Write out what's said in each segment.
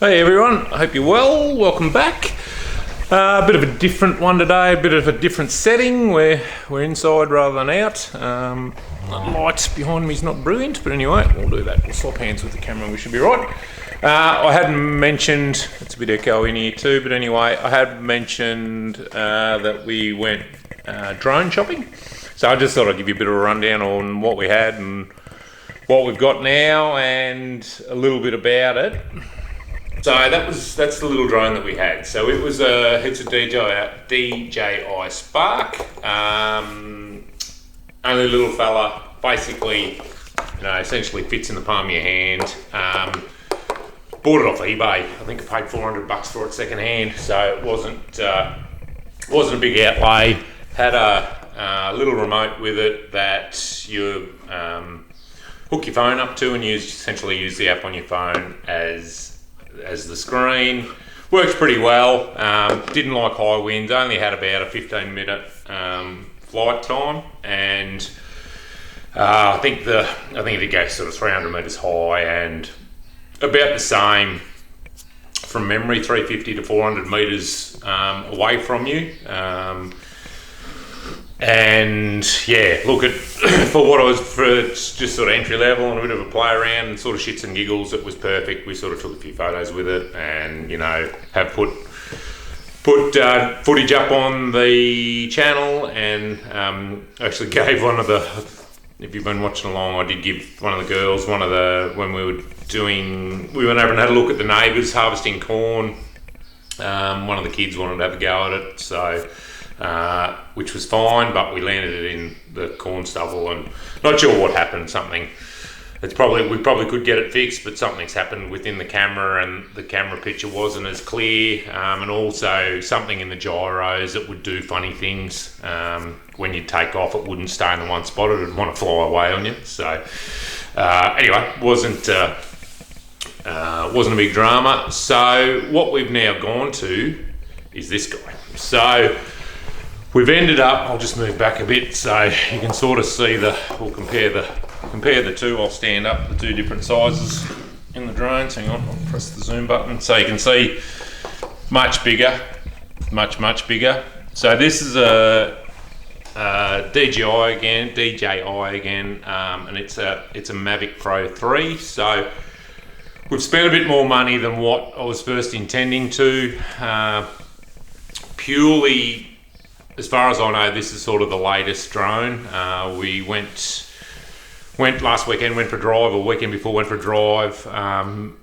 Hey everyone, I hope you're well. Welcome back. A bit of a different one today, a bit of a different setting where we're inside rather than out. The light behind me is not brilliant, but anyway, we'll do that. We'll swap hands with the camera and we should be right. I hadn't mentioned, it's a bit echo in here too, but anyway, I had mentioned that we went drone shopping. So I just thought I'd give you a bit of a rundown on what we had and what we've got now and a little bit about it. So that's the little drone that we had. So it's a DJI Spark, only a little fella, basically, essentially fits in the palm of your hand. Bought it off eBay. I think I paid $400 for it second hand, so it wasn't a big outlay. Had a little remote with it that you hook your phone up to, and you essentially use the app on your phone as the screen. Works pretty well. Didn't like high winds, only had about a 15-minute flight time, and I think it did go sort of 300 metres high and about the same from memory, 350 to 400 metres away from you. And yeah, look at for what it was, for just sort of entry level and a bit of a play around and sort of shits and giggles, it was perfect. We sort of took a few photos with it, and have put footage up on the channel, and actually gave one of the, if you've been watching along, I did give one of the girls when we went over and had a look at the neighbours harvesting corn. One of the kids wanted to have a go at it, so. Which was fine, but we landed it in the corn stubble, and not sure what happened. We probably could get it fixed, but something's happened within the camera, and the camera picture wasn't as clear, and also something in the gyros that would do funny things. When you take off, it wouldn't stay in the one spot; it'd want to fly away on you. So anyway, wasn't a big drama. So what we've now gone to is this guy. So we've ended up, I'll just move back a bit so you can sort of see we'll compare the two. I'll stand up the two different sizes in the drones. Hang on, I'll press the zoom button so you can see much bigger, much bigger. So this is a DJI again, and it's a Mavic Pro 3. So we've spent a bit more money than what I was first intending to. Purely, as far as I know, this is sort of the latest drone. We went last weekend, went for a drive, or weekend before went for a drive,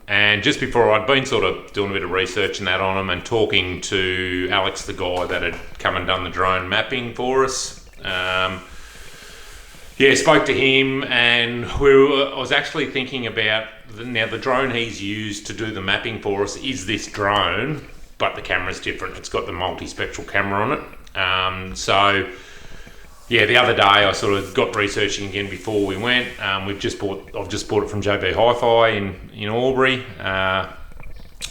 and just before I'd been sort of doing a bit of research and that on them, and talking to Alex, the guy that had come and done the drone mapping for us. Spoke to him, and I was actually thinking about the drone he's used to do the mapping for us is this drone, but the camera's different. It's got the multispectral camera on it. The other day I sort of got researching again before we went. I've just bought it from JB Hi-Fi in Albury.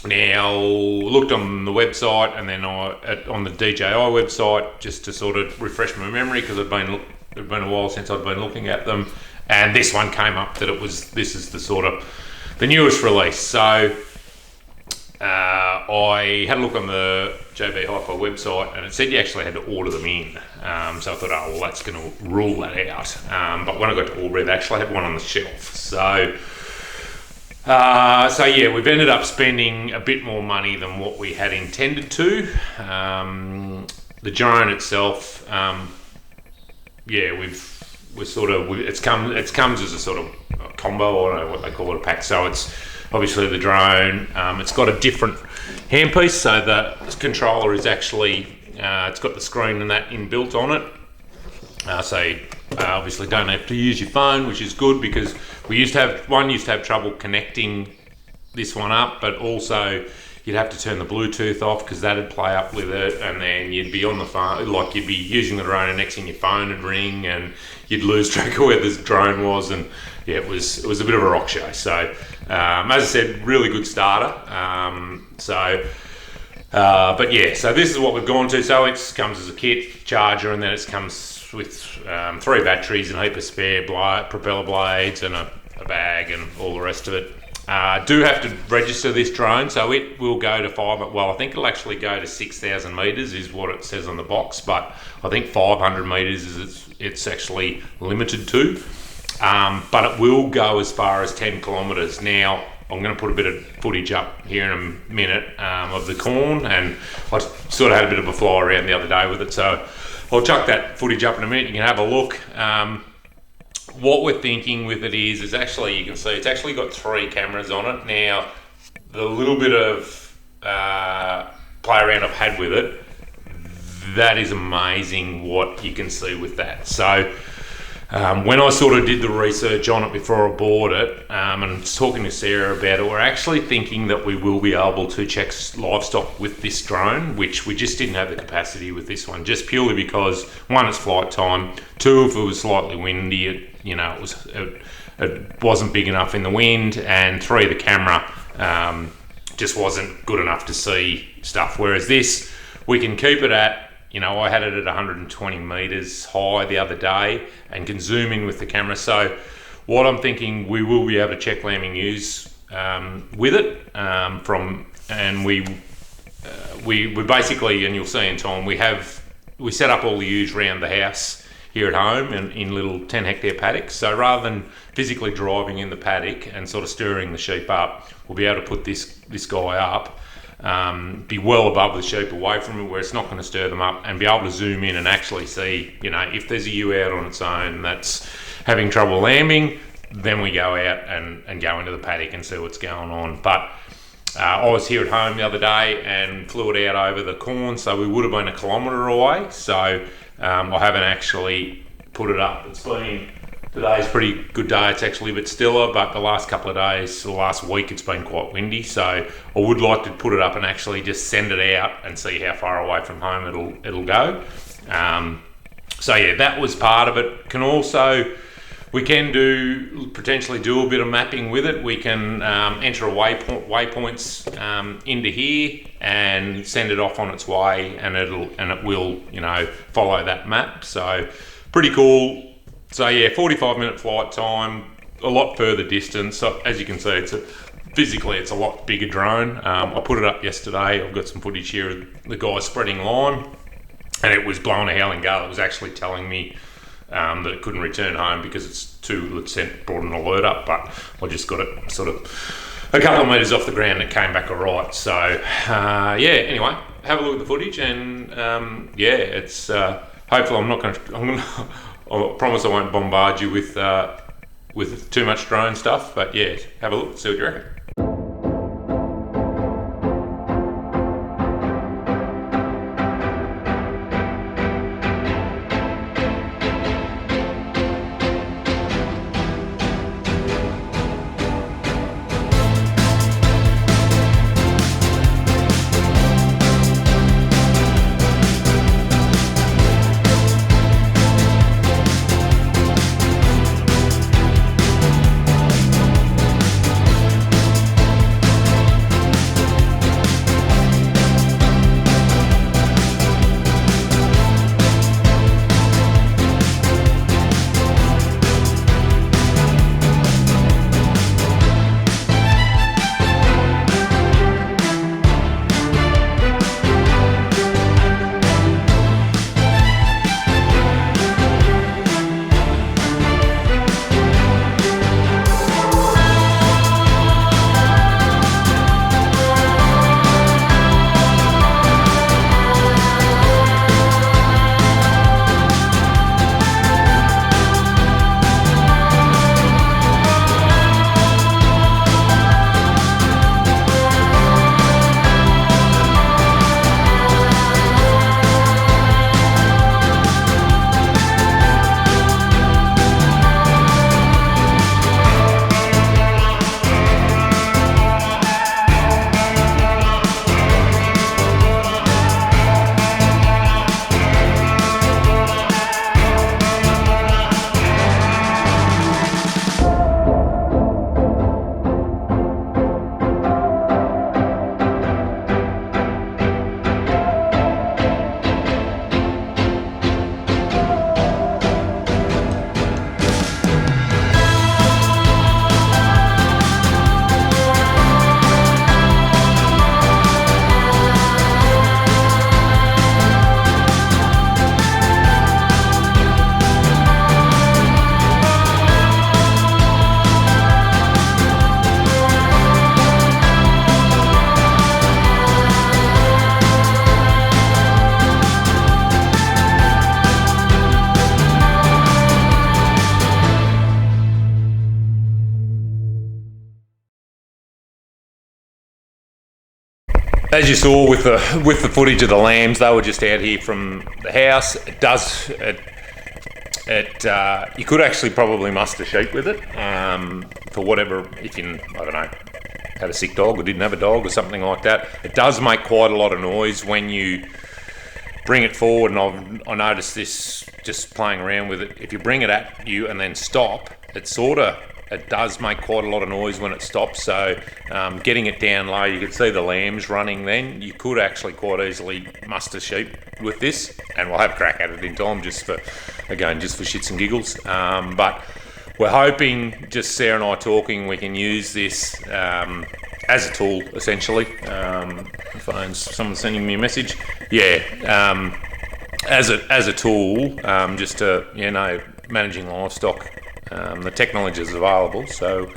Now looked on the website, and then on the DJI website, just to sort of refresh my memory, because it'd been a while since I'd been looking at them, and this one came up that this is the newest release. So I had a look on the JB Hi-Fi website, and it said you actually had to order them in. So I thought, that's going to rule that out. But when I got to Albury, they actually had one on the shelf. So we've ended up spending a bit more money than what we had intended to. The drone itself, it comes as a sort of a combo, I don't know what they call it, a pack. So it's obviously the drone. It's got a different handpiece, so the controller is actually it's got the screen and that inbuilt on it. Obviously don't have to use your phone, which is good, because we used to have trouble connecting this one up, but also you'd have to turn the Bluetooth off because that'd play up with it, and then you'd be on the phone, like you'd be using the drone, and next thing your phone would ring, and you'd lose track of where this drone was, and it was a bit of a rock show. So as I said, really good starter. So this is what we've gone to. So it comes as a kit, charger, and then it comes with 3 batteries and a heap of spare propeller blades and a bag and all the rest of it. Do have to register this drone, so it will go to I think it'll actually go to 6,000 metres is what it says on the box, but I think 500 metres is it's actually limited to. But it will go as far as 10 kilometres. Now, I'm going to put a bit of footage up here in a minute of the corn, and I sort of had a bit of a fly around the other day with it, so I'll chuck that footage up in a minute. You can have a look. What we're thinking with it is actually, you can see it's actually got 3 cameras on it. Now, the little bit of play around I've had with it, that is amazing what you can see with that. So when I sort of did the research on it before I bought it, and talking to Sarah about it, we're actually thinking that we will be able to check livestock with this drone, which we just didn't have the capacity with this one, just purely because, 1, it's flight time, 2, if it was slightly windy, it wasn't big enough in the wind, and 3, the camera just wasn't good enough to see stuff. Whereas this, we can keep it at, I had it at 120 metres high the other day and can zoom in with the camera. So what I'm thinking, we will be able to check lambing ewes with it we basically, and you'll see in time, we set up all the ewes around the house here at home in little 10 hectare paddocks. So rather than physically driving in the paddock and sort of stirring the sheep up, we'll be able to put this guy up, be well above the sheep, away from it, where it's not going to stir them up, and be able to zoom in and actually see, if there's a ewe out on its own that's having trouble lambing, then we go out and go into the paddock and see what's going on. But I was here at home the other day and flew it out over the corn, so we would have been 1 kilometre away. So I haven't actually put it up. Today's a pretty good day. It's actually a bit stiller, but the last couple of days, the last week, it's been quite windy. So I would like to put it up and actually just send it out and see how far away from home it'll go. So yeah, that was part of it. We can potentially do a bit of mapping with it. We can enter waypoints into here and send it off on its way, and it will follow that map. So pretty cool. So yeah, 45-minute flight time, a lot further distance. So as you can see, physically it's a lot bigger drone. I put it up yesterday. I've got some footage here of the guy spreading lime, and it was blowing a howling gale. It was actually telling me that it couldn't return home because it brought an alert up, but I just got it sort of a couple of metres off the ground and it came back all right. So anyway, have a look at the footage, and it's hopefully I promise I won't bombard you with too much drone stuff, but yeah, have a look, see what you reckon. as you saw with the footage of the lambs, they were just out here from the house. You could actually probably muster sheep with it, for whatever, if you, I don't know, had a sick dog or didn't have a dog or something like that. It does make quite a lot of noise when you bring it forward, and I noticed this just playing around with it. If you bring it at you and then stop, it does make quite a lot of noise when it stops. So getting it down low, you can see the lambs running then. You could actually quite easily muster sheep with this, and we'll have a crack at it in time just for shits and giggles. But we're hoping, just Sarah and I talking, we can use this as a tool, essentially. Someone's sending me a message. Yeah, as a tool, just to, managing livestock. The technology is available, so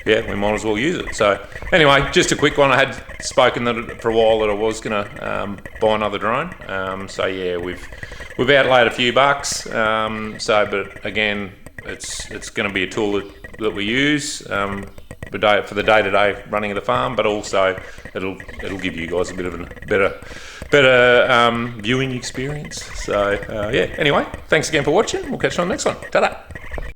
yeah, we might as well use it. So anyway, just a quick one. I had spoken for a while that I was going to buy another drone. So yeah, we've outlaid a few bucks. But again, it's going to be a tool that we use for the day-to-day running of the farm, but also it'll give you guys a bit of a better viewing experience. So yeah. Anyway, thanks again for watching. We'll catch you on the next one. Ta-da.